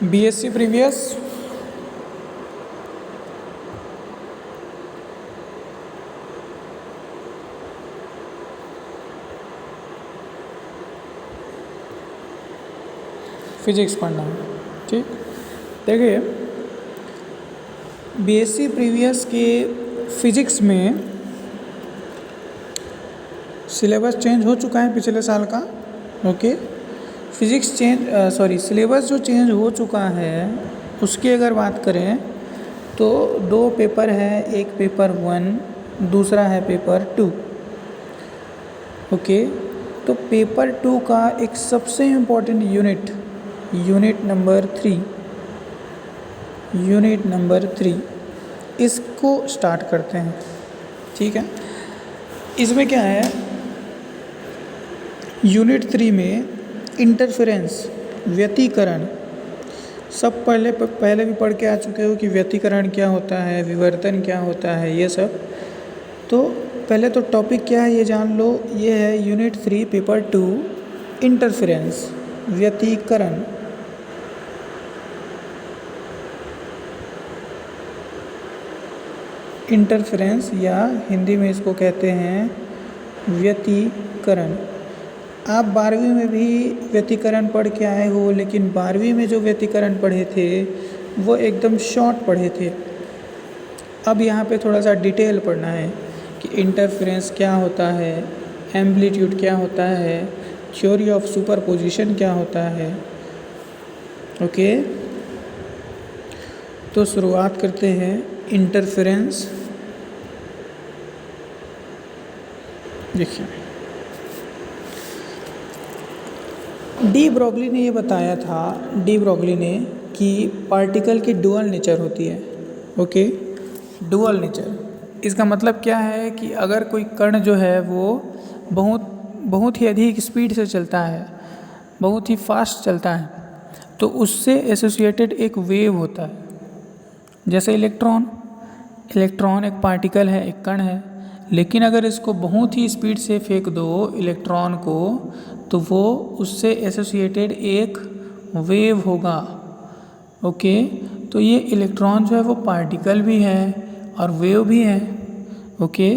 BSc previous physics पढ़ना है। ठीक, देखिए बीएससी प्रीवियस के फिजिक्स में सिलेबस चेंज हो चुका है पिछले साल का। ओके, फिजिक्स सिलेबस जो चेंज हो चुका है उसकी अगर बात करें तो 2 पेपर है, एक पेपर 1 दूसरा है पेपर 2। ओके, तो पेपर 2 का एक सबसे इम्पोर्टेंट यूनिट नंबर 3 इसको स्टार्ट करते हैं। ठीक है, इसमें क्या है, यूनिट 3 में इंटरफेरेंस व्यतिकरण, सब पहले भी पढ़ के आ चुके हो कि व्यतिकरण क्या होता है, विवर्तन क्या होता है, ये सब। तो पहले तो टॉपिक क्या है ये जान लो। ये है यूनिट 3 पेपर 2 इंटरफेरेंस व्यतिकरण। इंटरफेरेंस या हिंदी में इसको कहते हैं व्यतिकरण। आप 12वीं में भी व्यतिकरण पढ़ के आए हो, लेकिन 12वीं में जो व्यतिकरण पढ़े थे वो एकदम शॉर्ट पढ़े थे। अब यहाँ पे थोड़ा सा डिटेल पढ़ना है कि इंटरफेरेंस क्या होता है, एम्पलीट्यूड क्या होता है, थ्योरी ऑफ सुपरपोजिशन क्या होता है। ओके, तो शुरुआत करते हैं इंटरफेरेंस। देखिए, डी ब्रोगली ने ये बताया था, कि पार्टिकल की डुअल नेचर होती है। ओके, डुअल नेचर इसका मतलब क्या है कि अगर कोई कण जो है वो बहुत ही अधिक स्पीड से चलता है, बहुत ही फास्ट चलता है, तो उससे एसोसिएटेड एक वेव होता है। जैसे इलेक्ट्रॉन एक पार्टिकल है, एक कण है, लेकिन अगर इसको बहुत ही स्पीड से फेंक दो इलेक्ट्रॉन को, तो वो उससे एसोसिएटेड एक वेव होगा। ओके, तो ये इलेक्ट्रॉन जो है वो पार्टिकल भी है और वेव भी है। ओके,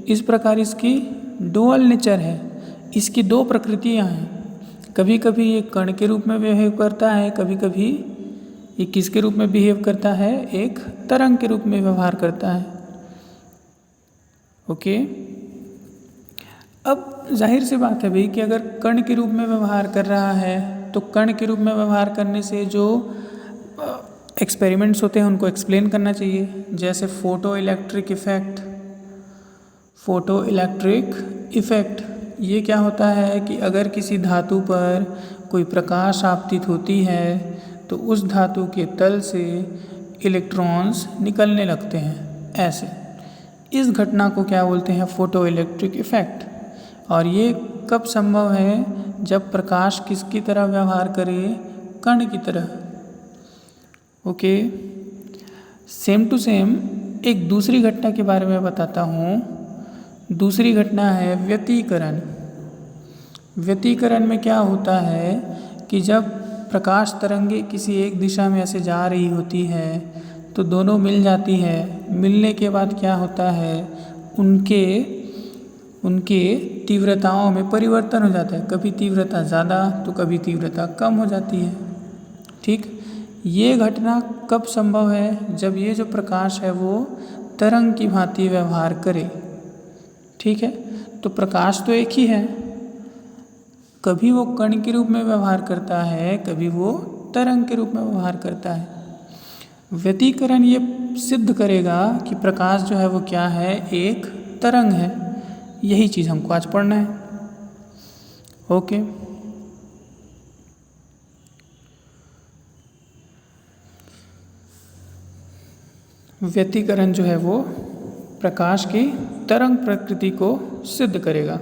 इस प्रकार इसकी डुअल नेचर है, इसकी 2 प्रकृतियाँ हैं। कभी कभी ये कण के रूप में बिहेव करता है, कभी कभी ये किसके रूप में बिहेव करता है, एक तरंग के रूप में व्यवहार करता है। ओके, अब जाहिर सी बात है भाई कि अगर कण के रूप में व्यवहार कर रहा है तो कण के रूप में व्यवहार करने से जो एक्सपेरिमेंट्स होते हैं उनको एक्सप्लेन करना चाहिए। जैसे फोटो इलेक्ट्रिक इफ़ेक्ट, ये क्या होता है कि अगर किसी धातु पर कोई प्रकाश आपतित होती है तो उस धातु के तल से इलेक्ट्रॉन्स निकलने लगते हैं। ऐसे इस घटना को क्या बोलते हैं, फोटो इलेक्ट्रिक इफ़ेक्ट। और ये कब संभव है, जब प्रकाश किसकी तरह व्यवहार करे, कण की तरह। ओके, सेम टू सेम एक दूसरी घटना के बारे में बताता हूँ। दूसरी घटना है व्यतिकरण। व्यतिकरण में क्या होता है कि जब प्रकाश तरंगे किसी एक दिशा में ऐसे जा रही होती है तो दोनों मिल जाती है। मिलने के बाद क्या होता है, उनके तीव्रताओं में परिवर्तन हो जाता है। कभी तीव्रता ज़्यादा तो कभी तीव्रता कम हो जाती है। ठीक, ये घटना कब संभव है, जब ये जो प्रकाश है वो तरंग की भांति व्यवहार करे। ठीक है, तो प्रकाश तो एक ही है, कभी वो कण के रूप में व्यवहार करता है, कभी वो तरंग के रूप में व्यवहार करता है। व्यतिकरण ये सिद्ध करेगा कि प्रकाश जो है वो क्या है, एक तरंग है। यही चीज़ हमको आज पढ़ना है। ओके, व्यतिकरण जो है वो प्रकाश की तरंग प्रकृति को सिद्ध करेगा।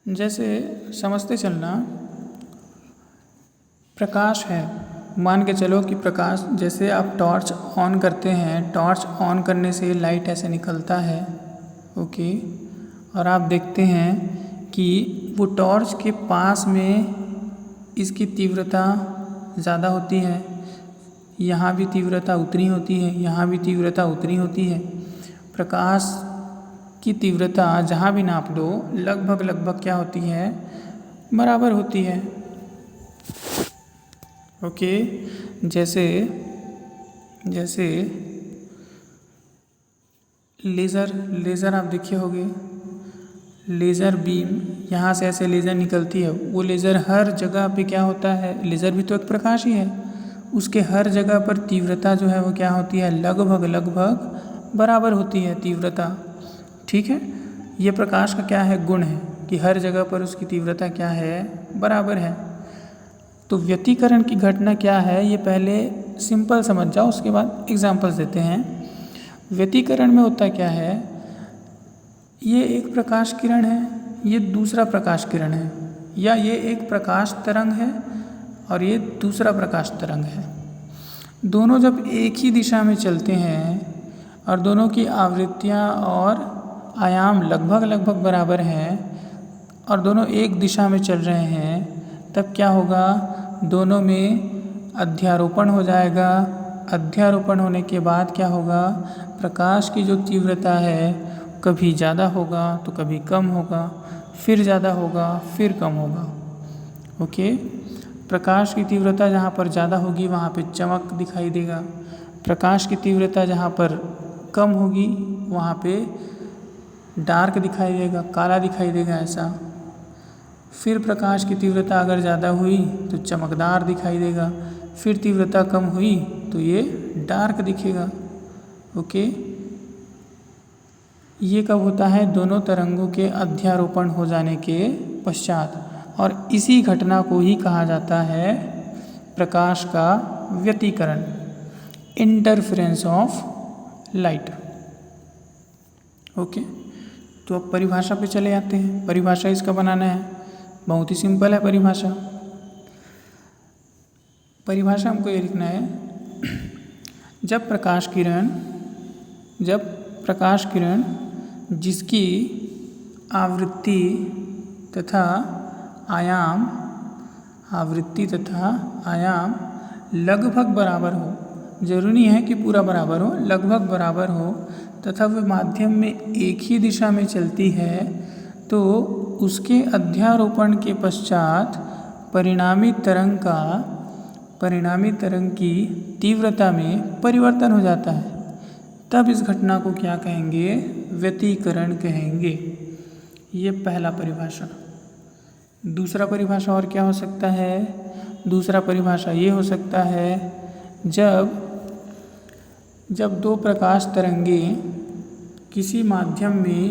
जैसे समझते चलना, प्रकाश है, मान के चलो कि प्रकाश, जैसे आप टॉर्च ऑन करते हैं, टॉर्च ऑन करने से लाइट ऐसे निकलता है, ओके, और आप देखते हैं कि वो टॉर्च के पास में इसकी तीव्रता ज़्यादा होती है, यहाँ भी तीव्रता उतनी होती है, यहाँ भी तीव्रता उतनी होती है। प्रकाश की तीव्रता जहाँ भी नाप लो लगभग लगभग क्या होती है, बराबर होती है, ओके। जैसे लेज़र आप देखे होंगे, लेज़र बीम, यहाँ से ऐसे लेज़र निकलती है, वो लेज़र हर जगह पे क्या होता है, लेज़र भी तो एक प्रकाश ही है, उसके हर जगह पर तीव्रता जो है वो क्या होती है, लगभग लगभग बराबर होती है तीव्रता, ठीक है। ये प्रकाश का क्या है, गुण है कि हर जगह पर उसकी तीव्रता क्या है, बराबर है। तो व्यतिकरण की घटना क्या है, ये पहले सिंपल समझ जाओ, उसके बाद एग्जांपल्स देते हैं। व्यतिकरण में होता क्या है, ये एक प्रकाश किरण है, ये दूसरा प्रकाश किरण है, या ये एक प्रकाश तरंग है और ये दूसरा प्रकाश तरंग है। दोनों जब एक ही दिशा में चलते हैं और दोनों की आवृत्तियाँ और आयाम लगभग लगभग बराबर हैं और दोनों एक दिशा में चल रहे हैं, तब क्या होगा, दोनों में अध्यारोपण हो जाएगा। अध्यारोपण होने के बाद क्या होगा, प्रकाश की जो तीव्रता है कभी ज़्यादा होगा तो कभी कम होगा, फिर ज़्यादा होगा फिर कम होगा, ओके। प्रकाश की तीव्रता जहाँ पर ज़्यादा होगी वहाँ पे चमक दिखाई देगा, प्रकाश की तीव्रता जहाँ पर कम होगी वहाँ पे डार्क दिखाई देगा, काला दिखाई देगा ऐसा। फिर प्रकाश की तीव्रता अगर ज़्यादा हुई तो चमकदार दिखाई देगा, फिर तीव्रता कम हुई तो ये डार्क दिखेगा, ओके। ये कब होता है, दोनों तरंगों के अध्यारोपण हो जाने के पश्चात, और इसी घटना को ही कहा जाता है प्रकाश का व्यतिकरण, इंटरफेरेंस ऑफ लाइट, ओके। तो अब परिभाषा पे चले आते हैं। परिभाषा इसका बनाना है, बहुत ही सिंपल है परिभाषा। परिभाषा हमको ये लिखना है, जब प्रकाश किरण जिसकी आवृत्ति तथा आयाम लगभग बराबर हो, जरूरी नहीं है कि पूरा बराबर हो, लगभग बराबर हो, तथा वह माध्यम में एक ही दिशा में चलती है, तो उसके अध्यारोपण के पश्चात परिणामी तरंग की तीव्रता में परिवर्तन हो जाता है, तब इस घटना को क्या कहेंगे, व्यतिकरण कहेंगे। ये पहला परिभाषा। दूसरा परिभाषा और क्या हो सकता है, दूसरा परिभाषा ये हो सकता है, जब दो प्रकाश तरंगें किसी माध्यम में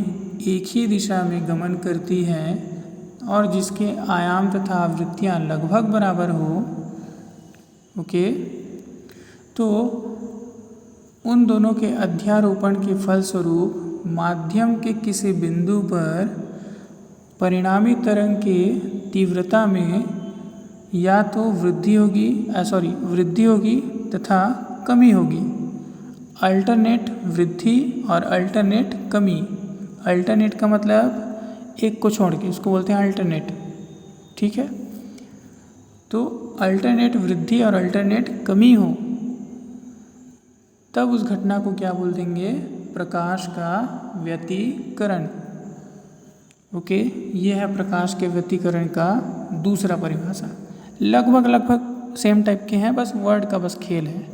एक ही दिशा में गमन करती हैं और जिसके आयाम तथा आवृत्तियाँ लगभग बराबर हो, ओके, तो उन दोनों के अध्यारोपण के फलस्वरूप माध्यम के किसी बिंदु पर परिणामी तरंग के तीव्रता में या तो वृद्धि होगी तथा कमी होगी। अल्टरनेट वृद्धि और अल्टरनेट कमी। अल्टरनेट का मतलब एक को छोड़ के, उसको बोलते हैं अल्टरनेट, ठीक है। तो अल्टरनेट वृद्धि और अल्टरनेट कमी हो, तब उस घटना को क्या बोल देंगे, प्रकाश का व्यतिकरण, ओके। ये है प्रकाश के व्यतिकरण का दूसरा परिभाषा। लगभग सेम टाइप के हैं, बस वर्ड का बस खेल है,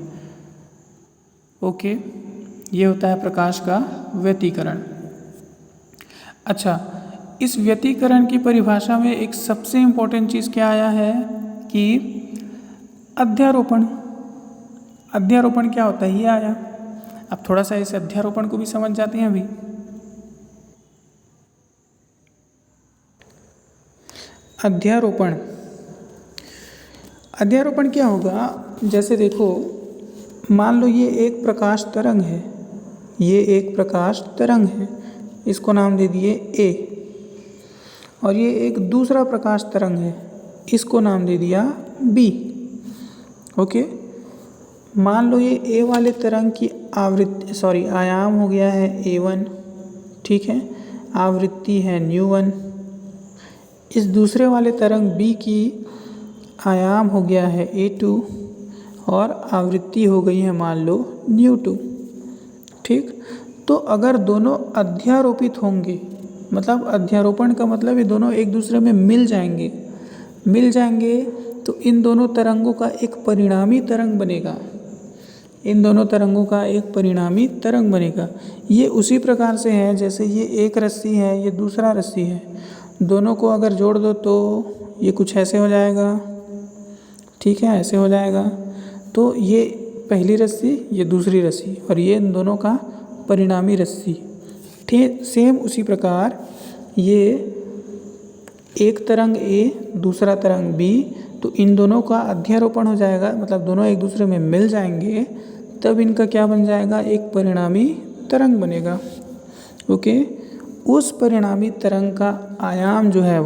ओके। ये होता है प्रकाश का व्यतिकरण। अच्छा, इस व्यतिकरण की परिभाषा में एक सबसे इम्पोर्टेंट चीज़ क्या आया है कि अध्यारोपण। अध्यारोपण क्या होता है ये आया। अब थोड़ा सा इस अध्यारोपण को भी समझ जाते हैं अभी। अध्यारोपण क्या होगा, जैसे देखो, मान लो ये एक प्रकाश तरंग है, इसको नाम दे दिए ए, और ये एक दूसरा प्रकाश तरंग है, इसको नाम दे दिया बी, ओके, मान लो ये ए वाले तरंग की आयाम हो गया है A1, ठीक है, आवृत्ति है ν1। इस दूसरे वाले तरंग B की आयाम हो गया है A2 और आवृत्ति हो गई है मान लो ν2, ठीक। तो अगर दोनों अध्यारोपित होंगे, मतलब अध्यारोपण का मतलब ये दोनों एक दूसरे में मिल जाएंगे तो इन दोनों तरंगों का एक परिणामी तरंग बनेगा। ये उसी प्रकार से है जैसे ये एक रस्सी है, ये दूसरा रस्सी है, दोनों को अगर जोड़ दो तो ये कुछ ऐसे हो जाएगा, ठीक है, ऐसे हो जाएगा। तो ये पहली रस्सी, ये दूसरी रस्सी और ये इन दोनों का परिणामी रस्सी। ठीक, सेम उसी प्रकार ये एक तरंग A दूसरा तरंग B, तो इन दोनों का अध्यारोपण हो जाएगा, मतलब दोनों एक दूसरे में मिल जाएंगे, तब इनका क्या बन जाएगा, एक परिणामी तरंग बनेगा। ओके, उस परिणामी तरंग का आयाम जो है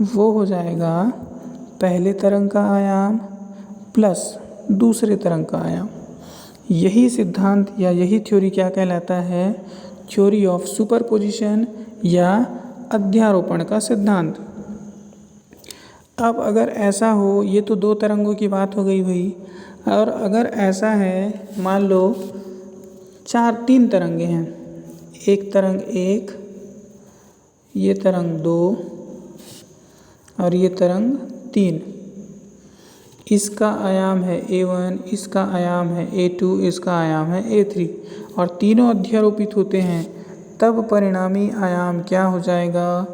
वो हो जाएगा पहले तरंग का आयाम प्लस दूसरे तरंग का आयाम। यही सिद्धांत या यही थ्योरी क्या कहलाता है, थ्योरी ऑफ सुपरपोजिशन या अध्यारोपण का सिद्धांत। अब अगर ऐसा हो, ये तो दो तरंगों की बात हो गई भाई, और अगर ऐसा है मान लो तीन तरंगे हैं, एक तरंग 1, ये तरंग 2 और ये तरंग 3, इसका आयाम है A1, इसका आयाम है A2, इसका आयाम है A3 और तीनों अध्यारोपित होते हैं, तब परिणामी आयाम क्या हो जाएगा,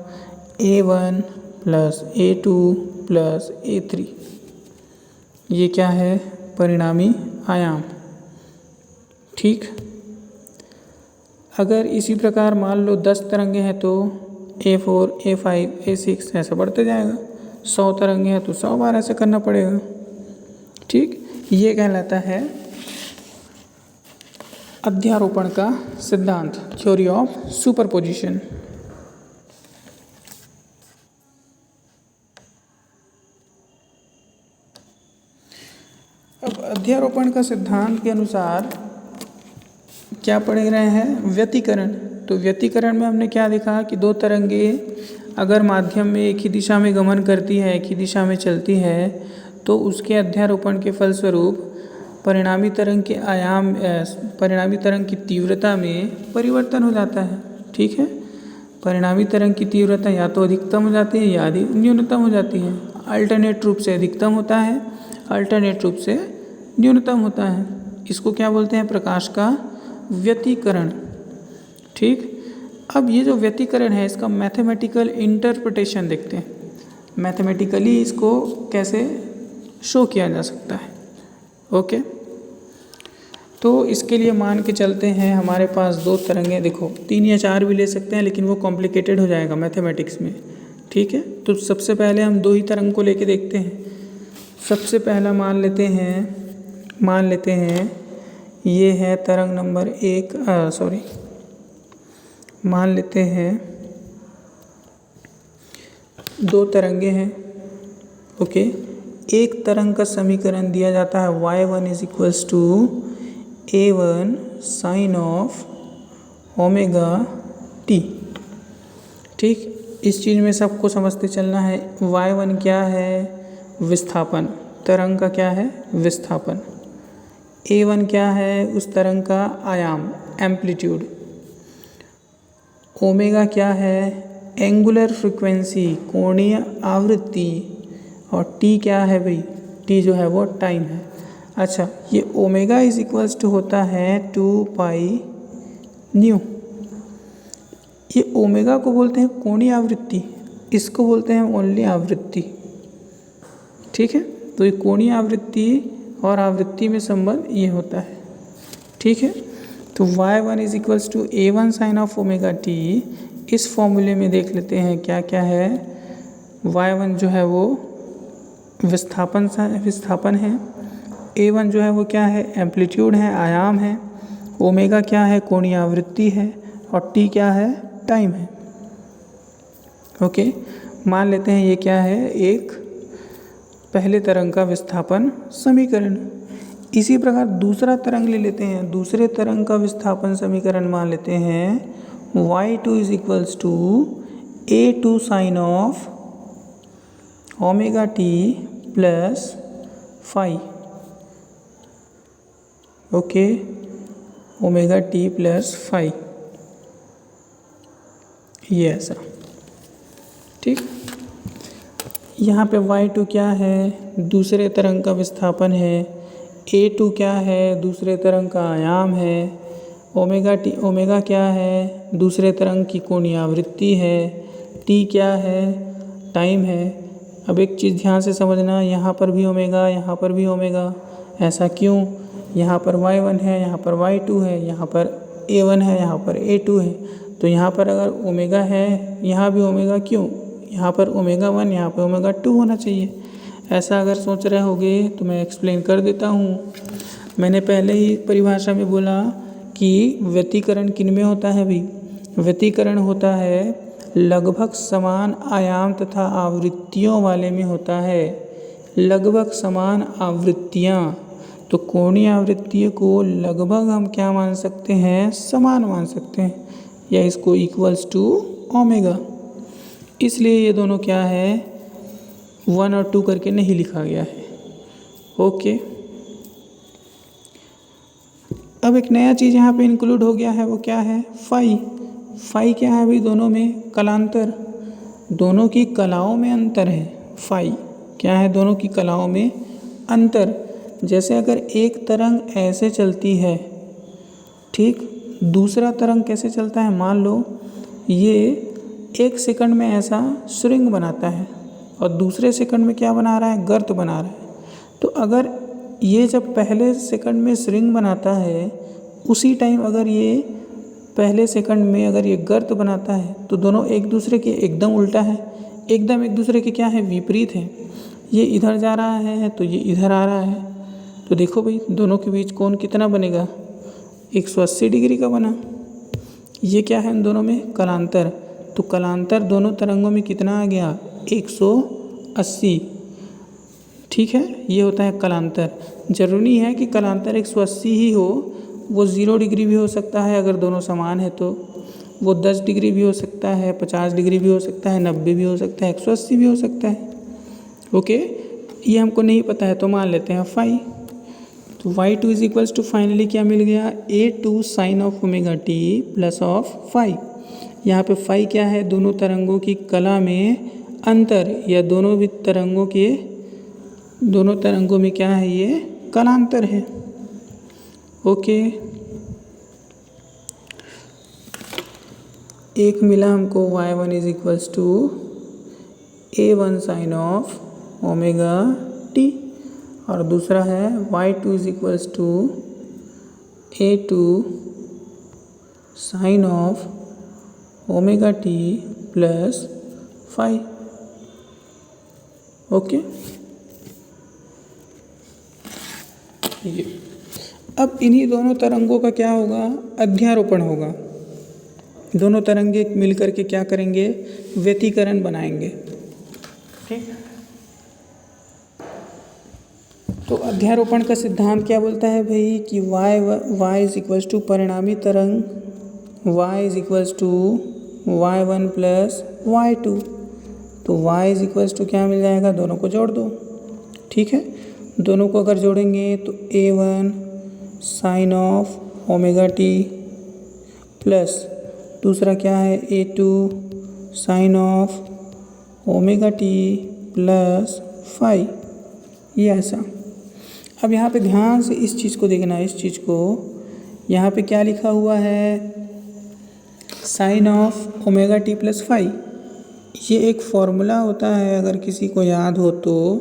A1 plus A2 plus A3। ये क्या है, परिणामी आयाम, ठीक। अगर इसी प्रकार मान लो 10 तरंगे हैं तो A4, A5, A6 ऐसा बढ़ते जाएगा। 100 तरंगे हैं तो 100 बार ऐसे करना पड़ेगा, ठीक। ये कहलाता है अध्यारोपण का सिद्धांत, थ्योरी ऑफ सुपरपोजिशन। अब अध्यारोपण का सिद्धांत के अनुसार क्या पढ़ रहे हैं, व्यतिकरण। तो व्यतिकरण में हमने क्या देखा कि दो तरंगे अगर माध्यम में एक ही दिशा में गमन करती है, एक ही दिशा में चलती है, तो उसके अध्यारोपण के फलस्वरूप परिणामी तरंग की तीव्रता में परिवर्तन हो जाता है, ठीक है। परिणामी तरंग की तीव्रता या तो अधिकतम हो जाती है या न्यूनतम हो जाती है। अल्टरनेट रूप से अधिकतम होता है, अल्टरनेट रूप से न्यूनतम होता है। इसको क्या बोलते हैं, प्रकाश का व्यतिकरण, ठीक। अब ये जो व्यतिकरण है इसका मैथमेटिकल इंटरप्रिटेशन देखते हैं, मैथमेटिकली इसको कैसे शो किया जा सकता है। ओके, तो इसके लिए मान के चलते हैं हमारे पास दो तरंगें, देखो 3 या 4 भी ले सकते हैं लेकिन वो कॉम्प्लिकेटेड हो जाएगा मैथमेटिक्स में, ठीक है। तो सबसे पहले हम 2 ही तरंग को लेके देखते हैं। सबसे पहला मान लेते हैं ये है तरंग नंबर 1, मान लेते हैं 2 तरंगे हैं। ओके, एक तरंग का समीकरण दिया जाता है y1 is equals to a1 sine of omega t, ठीक। इस चीज़ में सबको समझते चलना है। y1 क्या है, विस्थापन, तरंग का क्या है, विस्थापन। a1 क्या है, उस तरंग का आयाम, एम्पलीट्यूड। ओमेगा क्या है, एंगुलर फ्रीक्वेंसी, कोणीय आवृत्ति। और t क्या है भाई, t जो है वो टाइम है। अच्छा, ये ओमेगा इज इक्वल्स टू होता है 2 पाई न्यू। ये ओमेगा को बोलते हैं कोणीय आवृत्ति, इसको बोलते हैं ओनली आवृत्ति, ठीक है। तो ये कोणीय आवृत्ति और आवृत्ति में संबंध ये होता है, ठीक है। तो y1 is equals to a1 sine of omega t। इस फॉर्मूले में देख लेते हैं क्या क्या है। y1 जो है वो विस्थापन है, a1 जो है वो क्या है, एम्पलीट्यूड है, आयाम है, ओमेगा क्या है, कोणीय आवृत्ति है, और t क्या है, टाइम है। ओके, मान लेते हैं ये क्या है, एक पहले तरंग का विस्थापन समीकरण। इसी प्रकार दूसरा तरंग ले लेते हैं। दूसरे तरंग का विस्थापन समीकरण मान लेते हैं y2 is equals to a2 sine of omega t plus phi. Okay, omega t plus phi, ये ऐसा। ठीक, यहाँ पे y2 क्या है, दूसरे तरंग का विस्थापन है। a2 क्या है, दूसरे तरंग का आयाम है। ओमेगा क्या है, दूसरे तरंग की कोणीय आवृत्ति है। t क्या है, टाइम है। अब एक चीज़ ध्यान से समझना, यहाँ पर भी ओमेगा, यहाँ पर भी ओमेगा। ऐसा क्यों? यहाँ पर y1 है, यहाँ पर y2 है, यहाँ पर a1 है, यहाँ पर a2 है। तो यहाँ पर अगर ओमेगा है, यहाँ भी ओमेगा क्यों? यहाँ पर ओमेगा 1, यहाँ पर ओमेगा 2 होना चाहिए। ऐसा अगर सोच रहे होगे तो मैं एक्सप्लेन कर देता हूँ। मैंने पहले ही परिभाषा में बोला कि व्यतिकरण किन में होता है भाई? व्यतिकरण होता है लगभग समान आयाम तथा आवृत्तियों वाले में होता है। लगभग समान आवृत्तियाँ, तो कोणीय आवृत्तियों को लगभग हम क्या मान सकते हैं? समान मान सकते हैं, या इसको इक्वल्स टू ओमेगा। इसलिए ये दोनों क्या है, 1 और 2 करके नहीं लिखा गया है। ओके, अब एक नया चीज़ यहाँ पे इंक्लूड हो गया है, वो क्या है? फाई। फाई क्या है भाई? दोनों में कलांतर, दोनों की कलाओं में अंतर है। फाई क्या है? दोनों की कलाओं में अंतर। जैसे अगर एक तरंग ऐसे चलती है, ठीक, दूसरा तरंग कैसे चलता है? मान लो ये 1 सेकंड में ऐसा सुरंग बनाता है और दूसरे सेकंड में क्या बना रहा है? गर्त बना रहा है। तो अगर ये जब पहले सेकंड में सुरंग बनाता है, उसी टाइम अगर ये पहले सेकंड में अगर ये गर्त बनाता है, तो दोनों एक दूसरे के एकदम उल्टा है, एकदम एक दूसरे के क्या है? विपरीत है। ये इधर जा रहा है तो ये इधर आ रहा है। तो देखो भाई, दोनों के बीच कोण कितना बनेगा? 180 डिग्री का बना। ये क्या है? इन दोनों में कलांतर। तो कलांतर दोनों तरंगों में कितना आ गया? 180। ठीक है, ये होता है कलांतर। जरूरी है कि कलांतर 180 ही हो, वो 0 डिग्री भी हो सकता है अगर दोनों समान है तो, वो 10 डिग्री भी हो सकता है, 50 डिग्री भी हो सकता है, 90 भी हो सकता है, 180 भी हो सकता है। ओके, ये हमको नहीं पता है तो मान लेते हैं फाई। तो y2 is equals to finally क्या मिल गया? a2 sine of omega t plus of phi. यहाँ पे फाई क्या है? दोनों तरंगों की कला में अंतर, या दोनों तरंगों में क्या है? ये कलांतर है। ओके, एक मिला हमको y1 is equals to a1 sine of omega T, और दूसरा है y2 is equals to a2 sine of omega t plus phi. Okay, ये अब इन्हीं दोनों तरंगों का क्या होगा? अध्यारोपण होगा। दोनों तरंगे मिलकर के क्या करेंगे? व्यतिकरण बनाएंगे। ठीक, तो अध्यारोपण का सिद्धांत क्या बोलता है भाई? कि y इज इक्वल्स टू परिणामी तरंग, y is equals to y1 plus y2। तो y इज इक्वल्स टू क्या मिल जाएगा? दोनों को जोड़ दो। ठीक है, दोनों को अगर जोड़ेंगे तो a1 sine of omega t plus दूसरा क्या है? a2 sine of omega t plus phi. ये ऐसा। अब यहाँ पे ध्यान से इस चीज़ को देखना, इस चीज़ को, यहाँ पे क्या लिखा हुआ है? Sine of omega t plus phi. ये एक फॉर्मूला होता है, अगर किसी को याद हो तो,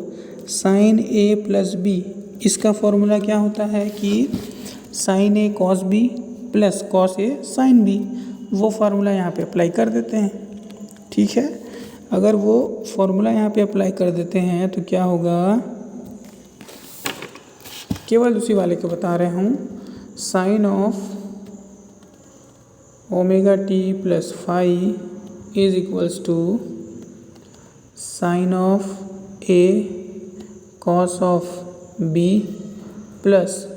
साइन ए प्लस बी। इसका फॉर्मूला क्या होता है कि sign A cos B plus cos A sine B. वो फार्मूला यहाँ पे अप्लाई कर देते हैं। ठीक है, अगर वो फार्मूला यहाँ पे अप्लाई कर देते हैं तो क्या होगा? केवल उसी वाले को बता रहे हूँ। Sine of omega t plus phi is equals to sine of A cos of B plus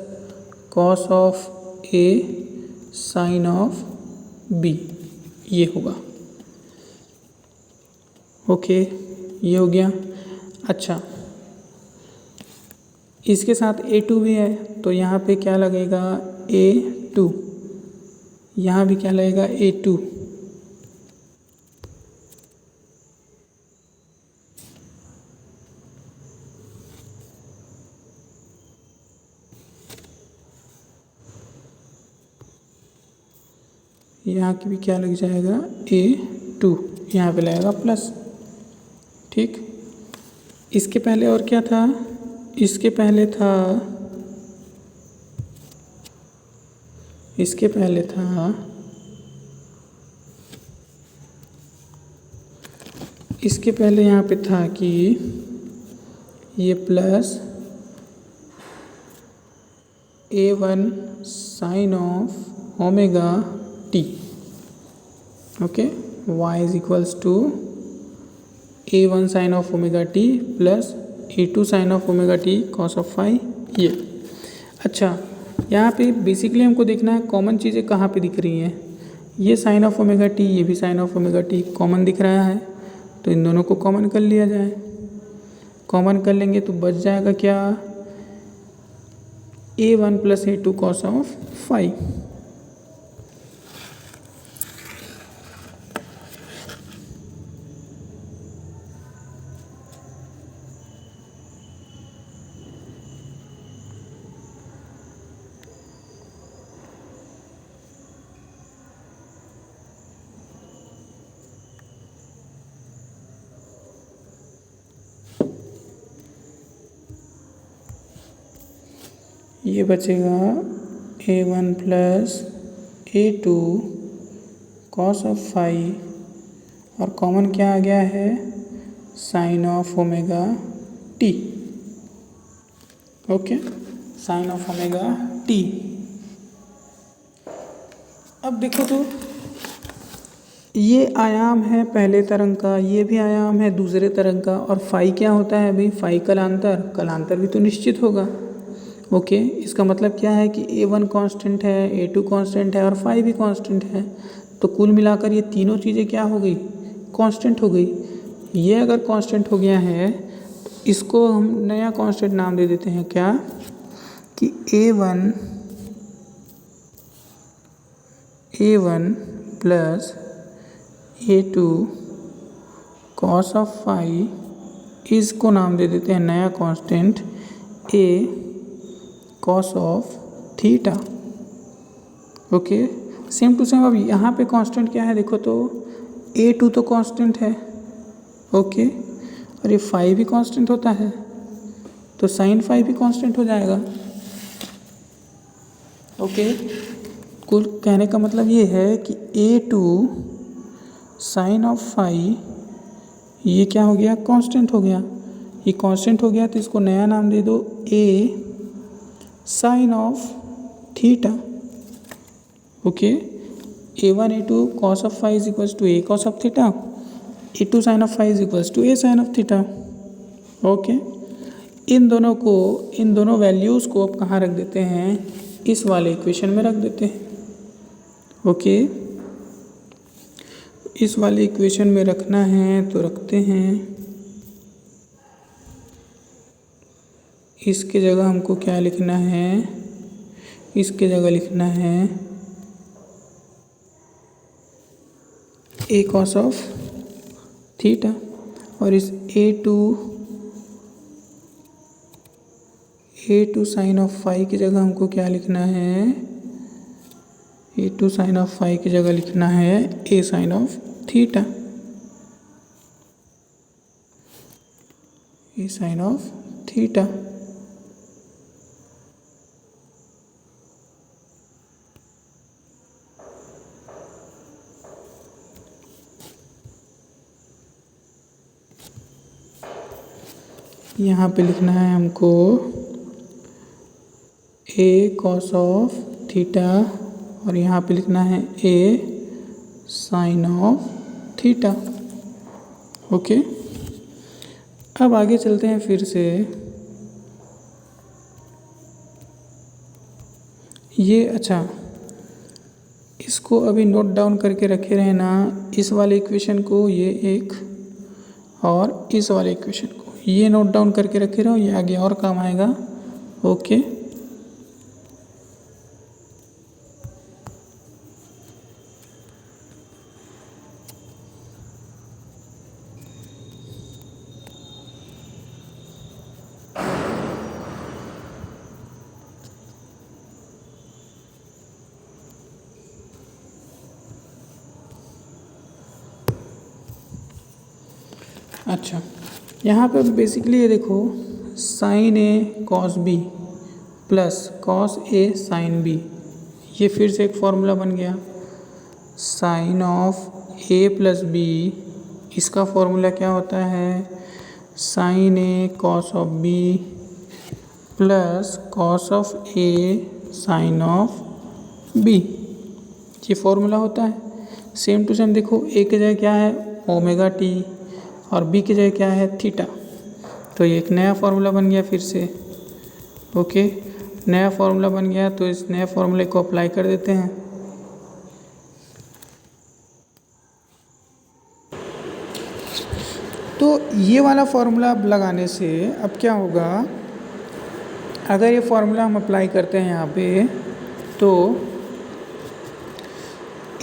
cos of A sine of B, ये होगा। ओके, ये हो गया। अच्छा, इसके साथ A2 भी है, तो यहाँ पे क्या लगेगा A2, यहाँ भी क्या लगेगा A2। यहाँ की भी क्या लग जाएगा A2, यहाँ पे लगेगा प्लस। ठीक, इसके पहले और क्या था, इसके पहले था इसके पहले यहाँ पे था कि ये plus A1 sine of omega T, okay, y is equals to A1 sine of omega t plus A2 sine of omega t cos of phi, ये। अच्छा, यहाँ पे बेसिकली हमको देखना है कॉमन चीज़ें कहाँ पे दिख रही हैं। ये साइन ऑफ ओमेगा टी, ये भी sine of omega t common दिख रहा है, तो इन दोनों को कॉमन कर लिया जाए। कॉमन कर लेंगे तो बच जाएगा क्या, A1 plus A2 cos of phi. ये बचेगा A1 plus A2 cos of phi, और कॉमन क्या आ गया है, sine of omega T. Okay, sine of omega t. अब देखो तो ये आयाम है पहले तरंग का, ये भी आयाम है दूसरे तरंग का, और फाई क्या होता है भाई, फाई कलांतर भी तो निश्चित होगा। ओके, इसका मतलब क्या है कि A1 कांस्टेंट है, A2 कांस्टेंट है और फाई भी कांस्टेंट है, तो कुल मिलाकर ये तीनों चीज़ें क्या हो गई, कांस्टेंट हो गई। ये अगर कांस्टेंट हो गया है, इसको हम नया कांस्टेंट नाम दे देते हैं क्या, कि A1 plus A2 cos of phi, इसको नाम दे देते हैं नया constant A cos of theta. Okay, same to same. अब यहाँ पे कांस्टेंट क्या है देखो तो, A2 तो कांस्टेंट है, ओके, और ये फाई भी कांस्टेंट होता है, तो साइन फाई भी कांस्टेंट हो जाएगा। ओके, कुल कहने का मतलब ये है कि A2 साइन ऑफ फाई, ये क्या हो गया, कांस्टेंट हो गया। ये कांस्टेंट हो गया तो इसको नया नाम दे दो A sine of theta. Okay, A1 A2 cos of phi is equals to A cos of theta, A2 sine of phi is equals to A sine of theta. Okay, इन दोनों वैल्यूज़ को अब कहाँ रख देते हैं, इस वाले इक्वेशन में रख देते हैं। ओके, इस वाले इक्वेशन में रखना है तो रखते हैं। इसके जगह हमको क्या लिखना है, इसके जगह लिखना है A कॉस ऑफ थीटा, और इस A2 साइन ऑफ फाई की जगह हमको क्या लिखना है, A2 साइन ऑफ फाई की जगह लिखना है A sine of theta, A sine of theta. यहाँ पे लिखना है हमको A कॉस ऑफ थीटा, और यहाँ पे लिखना है A sine of theta. Okay, अब आगे चलते हैं फिर से। ये अच्छा, इसको अभी नोट डाउन करके रखे रहना, इस वाले इक्वेशन को, ये एक, और इस वाले इक्वेशन को ये नोट डाउन करके रखे रहो, ये आगे और काम आएगा। ओके, अच्छा, यहाँ पे बेसिकली ये देखो, sine A cos B plus cos A sine B, ये फिर से एक फॉर्मूला बन गया। Sine of A plus B, इसका फॉर्मूला क्या होता है, sine A cos of B plus cos of A sine of B, ये फॉर्मूला होता है। सेम टू सेम देखो, ए की जगह क्या है, ओमेगा टी, और बी की जगह क्या है, थीटा। तो ये एक नया फार्मूला बन गया फिर से। ओके, नया फार्मूला बन गया, तो इस नए फार्मूले को अप्लाई कर देते हैं। तो ये वाला फार्मूला अब लगाने से अब क्या होगा, अगर ये फार्मूला हम अप्लाई करते हैं यहाँ पे, तो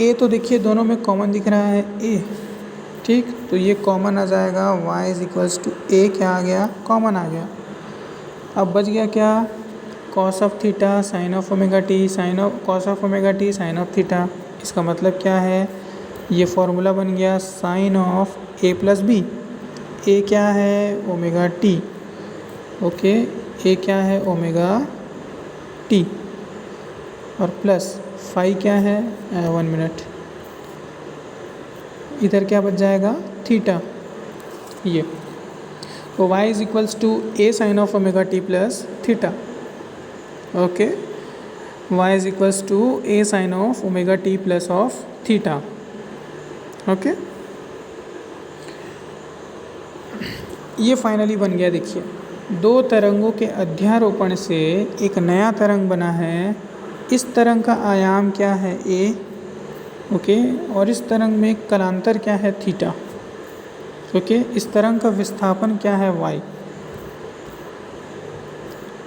ए तो देखिए दोनों में कॉमन दिख रहा है ए, ठीक, तो ये कॉमन आ जाएगा, y इज इक्वल्स टू ए, क्या आ गया, कॉमन आ गया। अब बच गया क्या, cos of theta sine of omega T, sine of cos of omega T sine of theta. इसका मतलब क्या है, ये फॉर्मूला बन गया sine of A plus B. A क्या है, ओमेगा टी, ओके, ए क्या है, ओमेगा टी, और प्लस फाई क्या है, 1 मिनट, इधर क्या बच जाएगा, थीटा। ये तो y is equals to A sine of omega t plus theta. Okay, y is equals to A sine of omega t plus of theta. Okay, ये फाइनली बन गया। देखिए, दो तरंगों के अध्यारोपण से एक नया तरंग बना है। इस तरंग का आयाम क्या है, a, ओके, और इस तरंग में कलांतर क्या है, थीटा। ओके, इस तरंग का विस्थापन क्या है, y।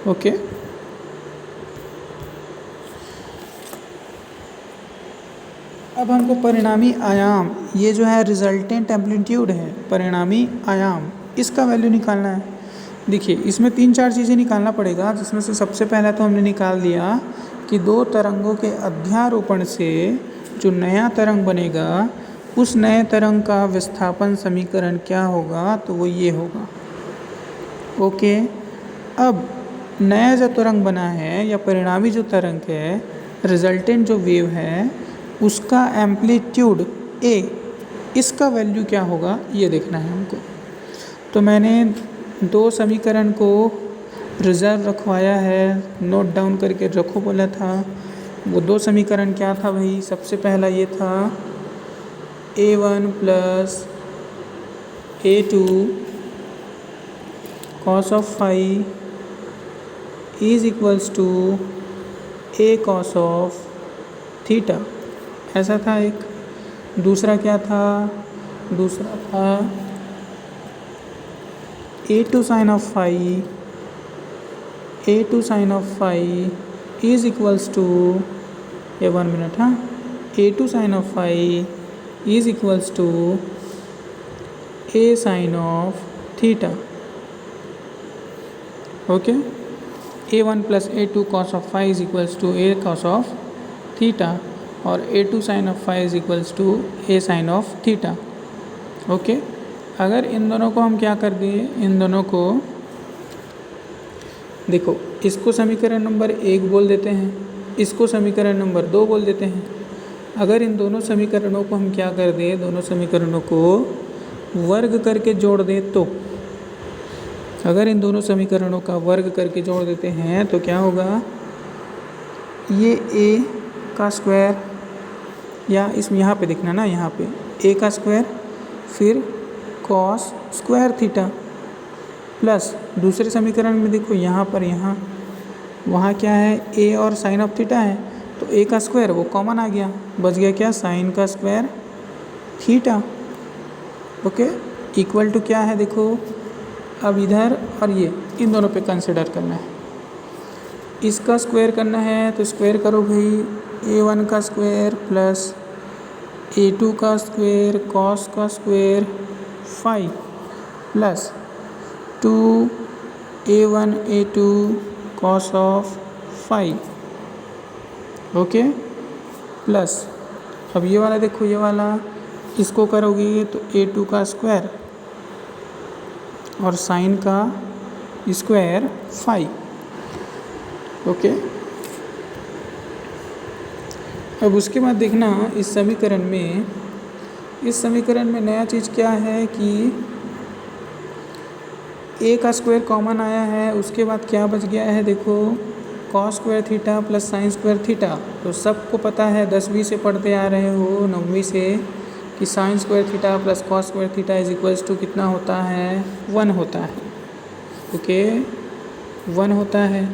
ओके, अब हमको परिणामी आयाम, ये जो है रिजल्टेंट एम्पलीट्यूड है, परिणामी आयाम, इसका वैल्यू निकालना है। देखिए, इसमें 3-4 चीज़ें निकालना पड़ेगा, जिसमें से सबसे पहला तो हमने निकाल दिया कि दो तरंगों के अध्यारोपण से जो नया तरंग बनेगा, उस नए तरंग का विस्थापन समीकरण क्या होगा, तो वो ये होगा। ओके, अब नया जो तरंग बना है या परिणामी जो तरंग है, रिजल्टेंट जो वेव है, उसका एम्पलीट्यूड ए, इसका वैल्यू क्या होगा, ये देखना है हमको। तो मैंने दो समीकरण को रिजर्व रखवाया है, नोट डाउन करके रखो बोला था। वो दो समीकरण क्या था भाई, सबसे पहला ये था a1 plus a2 cos of phi is equals to a cos of theta, ऐसा था एक। दूसरा क्या था, दूसरा था a2 sine of phi, a2 sine of phi is equals to, ये 1 मिनट, हाँ, a2 sine of phi is equals to a sine of theta. Okay, a1 plus a2 cos of phi is equals to a cos of theta, और a2 sine of phi is equals to a sine of theta. Okay, अगर इन दोनों को हम क्या कर दिए, इन दोनों को देखो, इसको समीकरण नंबर 1 बोल देते हैं, इसको समीकरण नंबर 2 बोल देते हैं। अगर इन दोनों समीकरणों को हम क्या कर दें, दोनों समीकरणों को वर्ग करके जोड़ दें, तो अगर इन दोनों समीकरणों का वर्ग करके जोड़ देते हैं तो क्या होगा, ये a का स्क्वायर, या इसमें यहाँ पे देखना ना, यहाँ पे a का स्क्वायर, फिर कॉस स्क्वायर थीटा, प्लस दूसरे समीकरण में देखो यहाँ पर, यहाँ वहाँ क्या है, ए और साइन ऑफ थीटा है, तो ए का स्क्वायर वो कॉमन आ गया, बच गया क्या, साइन का square theta. Okay, equal to क्या है, देखो अब इधर और ये इन दोनों पे कंसिडर करना है। इसका स्क्वायर करना है तो स्क्वायर करो भाई, a1 का स्क्वायर प्लस a2 का स्क्वायर कॉस का square phi plus 2a1 a2 cos of phi. Okay, plus अब ये वाला देखो, ये वाला इसको करोगे तो a2 का स्क्वायर और साइन का स्क्वायर फाई। ओके, अब उसके बाद देखना इस समीकरण में नया चीज़ क्या है कि a का स्क्वायर कॉमन आया है, उसके बाद क्या बच गया है, देखो cos square theta plus sign square theta. तो सबको पता है 10वीं से पढ़ते आ रहे हो, 9वीं से, कि sine square theta plus cos square theta is equals to कितना होता है, 1 होता है। ओके, 1 होता है।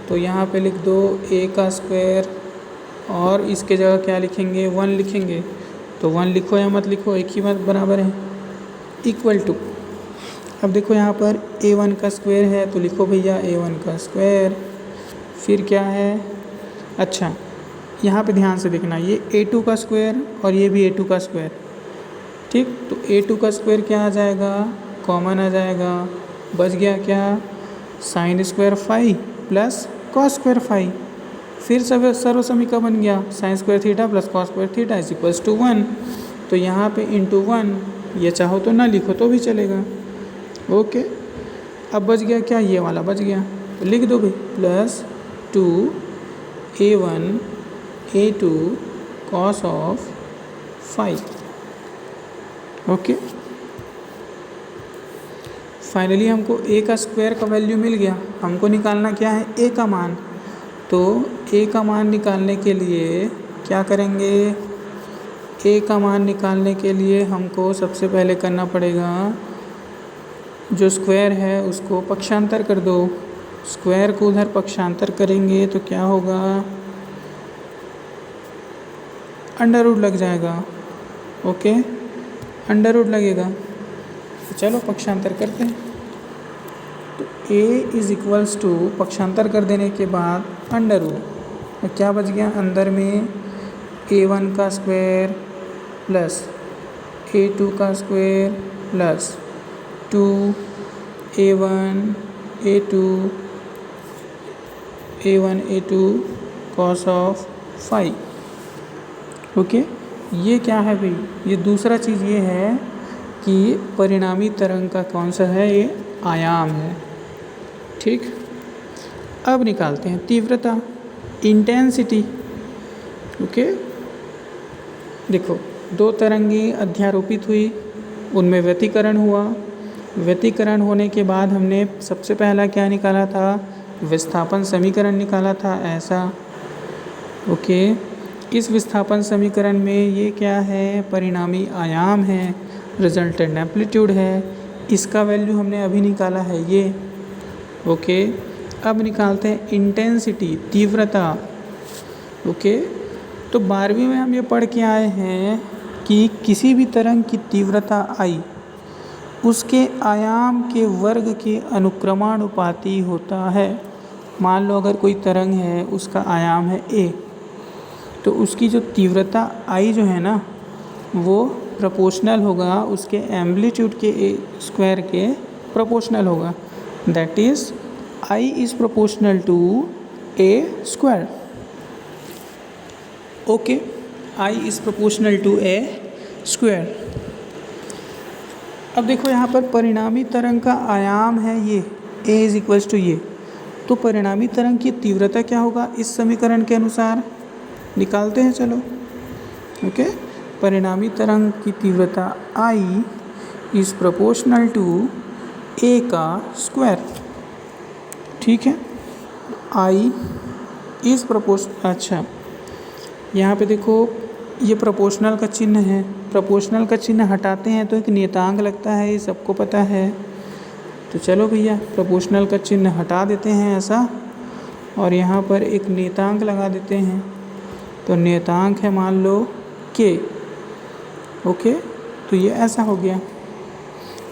तो यहाँ पे लिख दो a का स्क्वायर और इसके जगह क्या लिखेंगे, 1 लिखेंगे। तो 1 लिखो या मत लिखो, एक ही बात बराबर है, इक्वल टू। अब देखो यहाँ पर a1 का स्क्वायर है तो लिखो भैया a1 का स्क्वायर, फिर क्या है, अच्छा यहाँ पे ध्यान से देखना, ये a2 का स्क्वायर और ये भी a2 का स्क्वायर, ठीक। तो a2 का स्क्वायर क्या आ जाएगा, कॉमन आ जाएगा, बच गया क्या, sine square phi plus cos square phi. फिर सर्व समीकरण बन गया, sine square theta plus cos square theta is equals to 1। तो यहाँ पे इंटू 1, ये चाहो तो ना लिखो तो भी चलेगा। ओके, अब बच गया क्या, ये वाला बच गया, तो लिख दो भाई plus 2a1 a2 cos of phi. Okay, finally हमको a का स्क्वायर का वैल्यू मिल गया। हमको निकालना क्या है, a का मान। तो a का मान निकालने के लिए क्या करेंगे, a का मान निकालने के लिए हमको सबसे पहले करना पड़ेगा, जो स्क्वायर है उसको पक्षांतर कर दो। स्क्वायर को उधर पक्षांतर करेंगे तो क्या होगा, अंडर रूट लग जाएगा। ओके, अंडर रूट लगेगा, तो चलो पक्षांतर करते हैं। तो a इज़ इक्वल्स टू, पक्षांतर कर देने के बाद अंडर रूट, तो क्या बच गया, अंदर में a1 का स्क्वायर प्लस a2 का square plus 2a1 a2 cos of phi. Okay, ये क्या है भाई, ये दूसरा चीज़ ये है कि परिणामी तरंग का कौन सा है, ये आयाम है, ठीक। अब निकालते हैं तीव्रता, इंटेंसिटी। ओके, देखो दो तरंगें अध्यारोपित हुई, उनमें व्यतिकरण हुआ। व्यतिकरण होने के बाद हमने सबसे पहला क्या निकाला था, विस्थापन समीकरण निकाला था, ऐसा। ओके, इस विस्थापन समीकरण में ये क्या है, परिणामी आयाम है, रिजल्टेंट एम्पलीट्यूड है, इसका वैल्यू हमने अभी निकाला है ये। ओके, अब निकालते हैं इंटेंसिटी, तीव्रता। ओके, तो 12वीं में हम ये पढ़ के आए हैं कि किसी भी तरंग की तीव्रता आई उसके आयाम के वर्ग के अनुक्रमानुपाती होता है। मान लो अगर कोई तरंग है, उसका आयाम है a, तो उसकी जो तीव्रता आई जो है ना, वो प्रोपोर्शनल होगा उसके एम्पलीट्यूड के स्क्वायर के प्रोपोर्शनल होगा। That is I is proportional to a square. Okay, I is proportional to a square. अब देखो यहाँ पर परिणामी तरंग का आयाम है ये, a इज़ इक्वल्स टू ये, तो परिणामी तरंग की तीव्रता क्या होगा, इस समीकरण के अनुसार निकालते हैं, चलो। ओके, परिणामी तरंग की तीव्रता I is proportional to a का स्क्वायर, ठीक है। I इज़ प्रोपोर्शनल, अच्छा यहाँ पे देखो ये प्रोपोर्शनल का चिन्ह है, प्रोपोर्शनल का चिन्ह हटाते हैं तो एक नियतांक लगता है, ये सबको पता है। तो चलो भैया प्रोपोर्शनल का चिन्ह हटा देते हैं ऐसा, और यहाँ पर एक नियतांक लगा देते हैं। तो नियतांक है मान लो k। ओके, तो ये ऐसा हो गया।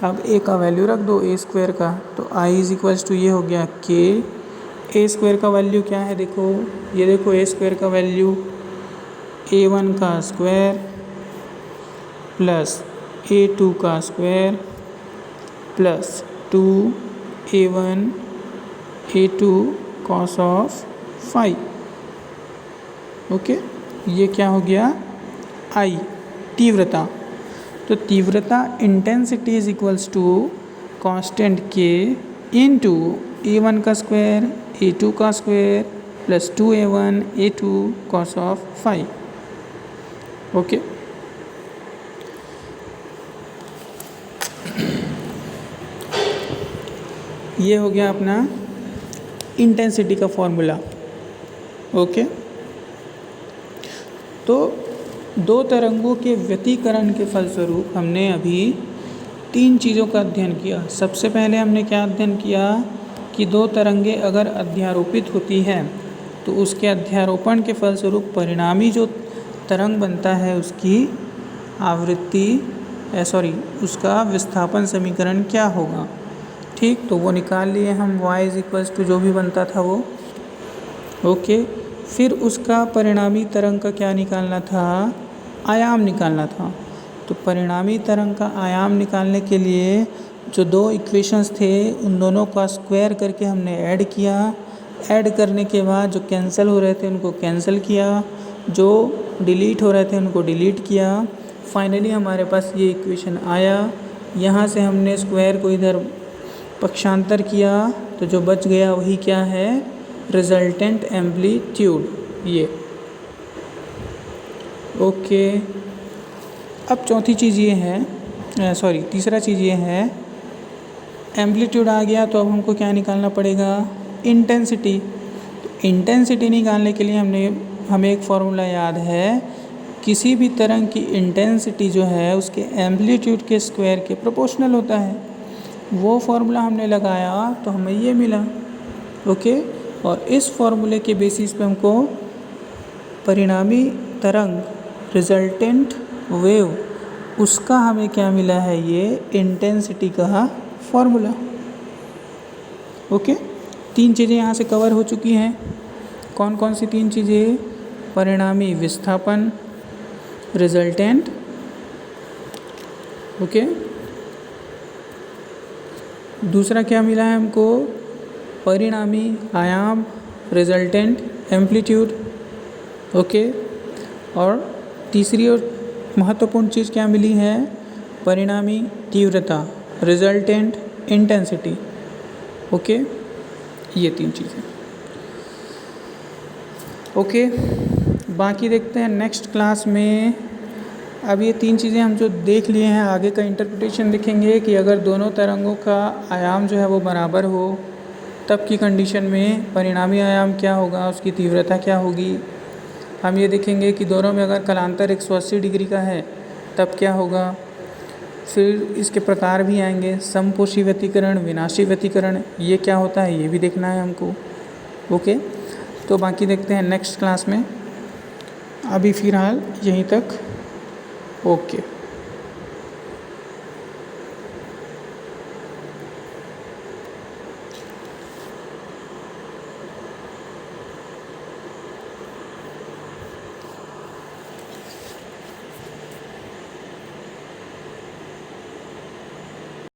अब a का वैल्यू रख दो a स्क्वायर का, तो i इज इक्वल्स टू ये हो गया k। a स्क्वायर का वैल्यू क्या है, देखो ये देखो, a स्क्वायर का वैल्यू a1 का स्क्वायर प्लस a2 का square plus 2a1 a2 cos of 5। Okay, ये क्या हो गया, I तीव्रता। तो तीव्रता intensity is equals to constant k into a1 का स्क्वायर a2 का square plus 2a1 a2 cos of 5। Okay, ये हो गया अपना इंटेंसिटी का फॉर्मूला। ओके, तो दो तरंगों के व्यतिकरण के फलस्वरूप हमने अभी तीन चीज़ों का अध्ययन किया। सबसे पहले हमने क्या अध्ययन किया कि दो तरंगें अगर अध्यारोपित होती हैं तो उसके अध्यारोपण के फलस्वरूप परिणामी जो तरंग बनता है उसकी आवृत्ति उसका विस्थापन समीकरण क्या होगा। ठीक, तो वो निकाल लिए हम, y इज इक्वल्स टू जो भी बनता था वो। ओके, फिर उसका परिणामी तरंग का क्या निकालना था, आयाम निकालना था। तो परिणामी तरंग का आयाम निकालने के लिए जो दो इक्वेशंस थे उन दोनों का स्क्वायर करके हमने ऐड किया। ऐड करने के बाद जो कैंसिल हो रहे थे उनको कैंसिल किया, जो डिलीट हो रहे थे उनको डिलीट किया। फाइनली हमारे पास ये इक्वेशन आया। यहाँ से हमने स्क्वायर को इधर पक्षांतर किया तो जो बच गया वही क्या है, रिजल्टेंट एम्पलीट्यूड ये। ओके, अब चौथी चीज़ ये है, तीसरा चीज़ ये है, एम्पलीट्यूड आ गया तो अब हमको क्या निकालना पड़ेगा, इंटेंसिटी। तो इंटेंसिटी निकालने के लिए हमें एक फॉर्मूला याद है, किसी भी तरंग की इंटेंसिटी जो है उसके एम्पलीट्यूड के स्क्वायर के प्रोपोर्शनल होता है। वो फॉर्मूला हमने लगाया तो हमें ये मिला। ओके, और इस फॉर्मूले के बेसिस पे हमको परिणामी तरंग, रिजल्टेंट वेव, उसका हमें क्या मिला है, ये इंटेंसिटी का फॉर्मूला। ओके, तीन चीज़ें यहाँ से कवर हो चुकी हैं। कौन कौन सी तीन चीज़ें, परिणामी विस्थापन, रिजल्टेंट, ओके, दूसरा क्या मिला है हमको, परिणामी आयाम, रिजल्टेंट एम्पलीट्यूड। ओके, और तीसरी और महत्वपूर्ण चीज़ क्या मिली है, परिणामी तीव्रता, रिजल्टेंट इंटेंसिटी। ओके, ये तीन चीज़ें। ओके, बाकी देखते हैं नेक्स्ट क्लास में। अब ये तीन चीज़ें हम जो देख लिए हैं, आगे का इंटरप्रिटेशन देखेंगे कि अगर दोनों तरंगों का आयाम जो है वो बराबर हो तब की कंडीशन में परिणामी आयाम क्या होगा, उसकी तीव्रता क्या होगी। हम ये देखेंगे कि दोनों में अगर कलांतर 180 डिग्री का है तब क्या होगा। फिर इसके प्रकार भी आएंगे, समपोषी व्यतिकरण, विनाशी व्यतिकरण, ये क्या होता है ये भी देखना है हमको। ओके, तो बाकी देखते हैं नेक्स्ट क्लास में। अभी फ़िलहाल यहीं तक। ओके।